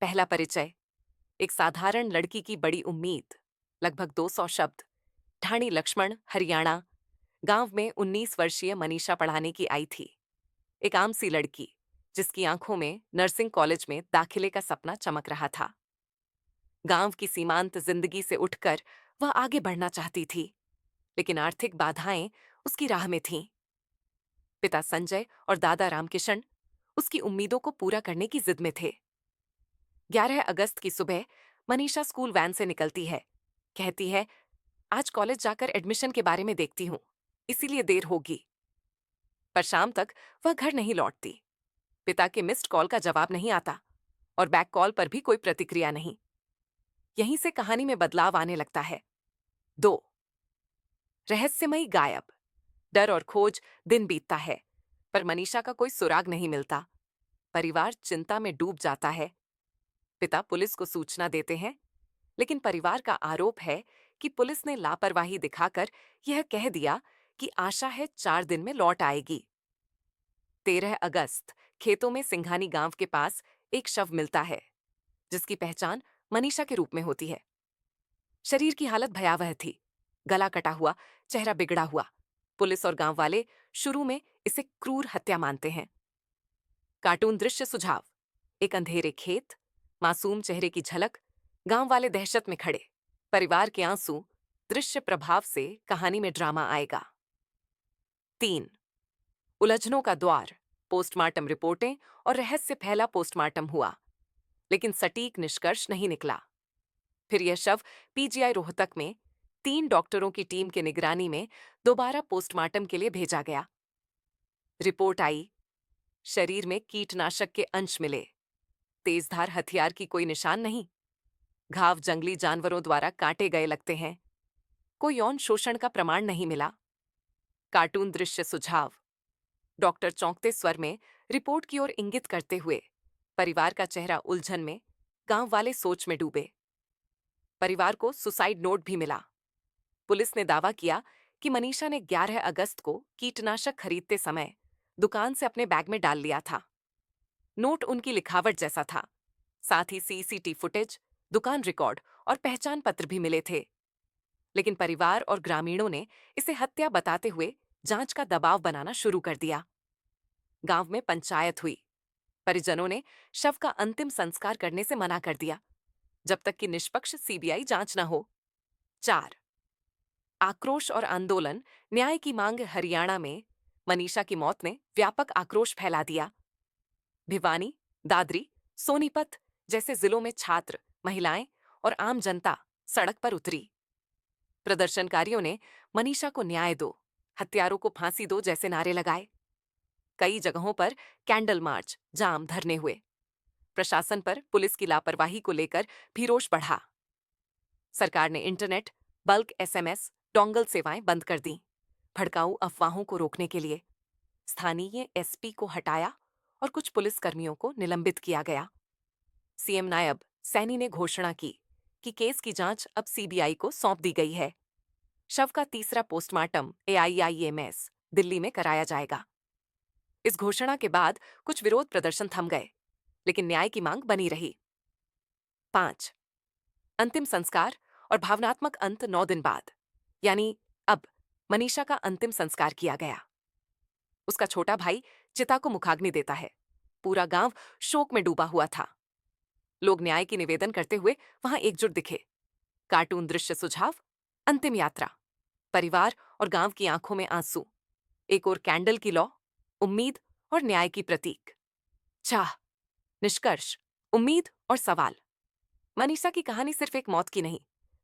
पहला परिचय। एक साधारण लड़की की बड़ी उम्मीद। लगभग 200 शब्द। ढाणी लक्ष्मण, हरियाणा। गांव में 19 वर्षीय मनीषा पढ़ाने की आई थी। एक आम सी लड़की, जिसकी आंखों में नर्सिंग कॉलेज में दाखिले का सपना चमक रहा था। गांव की सीमांत जिंदगी से उठकर वह आगे बढ़ना चाहती थी, लेकिन आर्थिक बाधाएं उसकी राह में थीं। पिता संजय और दादा रामकिशन उसकी उम्मीदों को पूरा करने की जिद में थे। 11 अगस्त की सुबह मनीषा स्कूल वैन से निकलती है। कहती है, आज कॉलेज जाकर एडमिशन के बारे में देखती हूँ, इसीलिए देर होगी। पर शाम तक वह घर नहीं लौटती। पिता के मिस्ड कॉल का जवाब नहीं आता और बैक कॉल पर भी कोई प्रतिक्रिया नहीं। यहीं से कहानी में बदलाव आने लगता है। 2। रहस्यमयी गायब। डर और खोज दिन बीतता है, पर मनीषा का कोई सुराग नहीं मिलता। परिवार चिंता में डूब जाता है। पिता पुलिस को सूचना देते हैं, लेकिन परिवार का आरोप है कि पुलिस ने लापरवाही दिखाकर यह कह दिया कि आशा है 4 दिन में लौट आएगी। 13 अगस्त खेतों में सिंघानी गांव के पास एक शव मिलता है, जिसकी पहचान मनीषा के रूप में होती है। शरीर की हालत भयावह थी। गला कटा हुआ, चेहरा बिगड़ा हुआ। पुलिस और गांव वाले शुरू में इसे क्रूर हत्या मानते हैं। कार्टून दृश्य सुझाव। एक अंधेरे खेत, मासूम चेहरे की झलक, गांव वाले दहशत में खड़े, परिवार के आंसू। दृश्य प्रभाव से कहानी में ड्रामा आएगा। 3। उलझनों का द्वार। पोस्टमार्टम रिपोर्टें और रहस्य फैला। पोस्टमार्टम हुआ, लेकिन सटीक निष्कर्ष नहीं निकला। फिर यह शव पीजीआई रोहतक में 3 डॉक्टरों की टीम के निगरानी में दोबारा पोस्टमार्टम के लिए भेजा गया। रिपोर्ट आई, शरीर में कीटनाशक के अंश मिले। तेजधार हथियार की कोई निशान नहीं। घाव जंगली जानवरों द्वारा काटे गए लगते हैं। कोई यौन शोषण का प्रमाण नहीं मिला। कार्टून दृश्य सुझाव। डॉक्टर चौंकते स्वर में रिपोर्ट की ओर इंगित करते हुए, परिवार का चेहरा उलझन में, गांव वाले सोच में डूबे। परिवार को सुसाइड नोट भी मिला। पुलिस ने दावा किया कि मनीषा ने 11 अगस्त को कीटनाशक खरीदते समय दुकान से अपने बैग में डाल लिया था। नोट उनकी लिखावट जैसा था। साथ ही सीसीटी फुटेज, दुकान रिकॉर्ड और पहचान पत्र भी मिले थे। लेकिन परिवार और ग्रामीणों ने इसे हत्या बताते हुए जांच का दबाव बनाना शुरू कर दिया। गांव में पंचायत हुई। परिजनों ने शव का अंतिम संस्कार करने से मना कर दिया, जब तक कि निष्पक्ष सीबीआई जांच न हो। 4। आक्रोश और आंदोलन। न्याय की मांग। हरियाणा में मनीषा की मौत ने व्यापक आक्रोश फैला दिया। भिवानी, दादरी, सोनीपत जैसे जिलों में छात्र, महिलाएं और आम जनता सड़क पर उतरी। प्रदर्शनकारियों ने मनीषा को न्याय दो, हत्यारों को फांसी दो जैसे नारे लगाए। कई जगहों पर कैंडल मार्च, जाम, धरने हुए। प्रशासन पर पुलिस की लापरवाही को लेकर भी रोष बढ़ा। सरकार ने इंटरनेट, बल्क एसएमएस, डोंगल सेवाएं बंद कर दी, भड़काऊ अफवाहों को रोकने के लिए। स्थानीय एसपी को हटाया और कुछ पुलिसकर्मियों को निलंबित किया गया। सीएम नायब सैनी ने घोषणा की कि केस की जांच अब सीबीआई को सौंप दी गई है। शव का तीसरा पोस्टमार्टम एआईआईएमएस दिल्ली में कराया जाएगा। इस घोषणा के बाद कुछ विरोध प्रदर्शन थम गए, लेकिन न्याय की मांग बनी रही। 5। अंतिम संस्कार और भावनात्मक अंत। 9 दिन बाद, यानी अब, मनीषा का अंतिम संस्कार किया गया। उसका छोटा भाई चिता को मुखाग्नि देता है। पूरा गांव शोक में डूबा हुआ था। लोग न्याय की निवेदन करते हुए वहां एकजुट दिखे। कार्टून दृश्य सुझाव। अंतिम यात्रा। परिवार और गांव की आंखों में आंसू। एक और कैंडल की लौ, उम्मीद और न्याय की प्रतीक। चाह। निष्कर्ष, उम्मीद और सवाल। मनीषा की कहानी सिर्फ एक मौत की नहीं,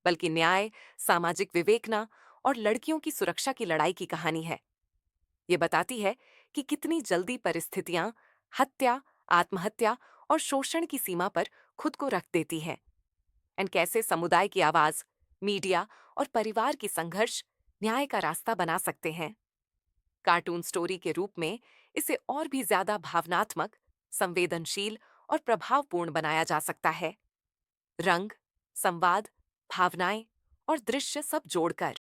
बल्कि न्याय, सामाजिक विवेचना और लड़कियों की सुरक्षा की लड़ाई की कहानी है। ये बताती है कि कितनी जल्दी परिस्थितियां हत्या, आत्महत्या और शोषण की सीमा पर खुद को रख देती हैं, एंड कैसे समुदाय की आवाज, मीडिया और परिवार की संघर्ष न्याय का रास्ता बना सकते हैं। कार्टून स्टोरी के रूप में इसे और भी ज्यादा भावनात्मक, संवेदनशील और प्रभावपूर्ण बनाया जा सकता है। रंग, संवाद, भावनाएं और दृश्य सब जोड़कर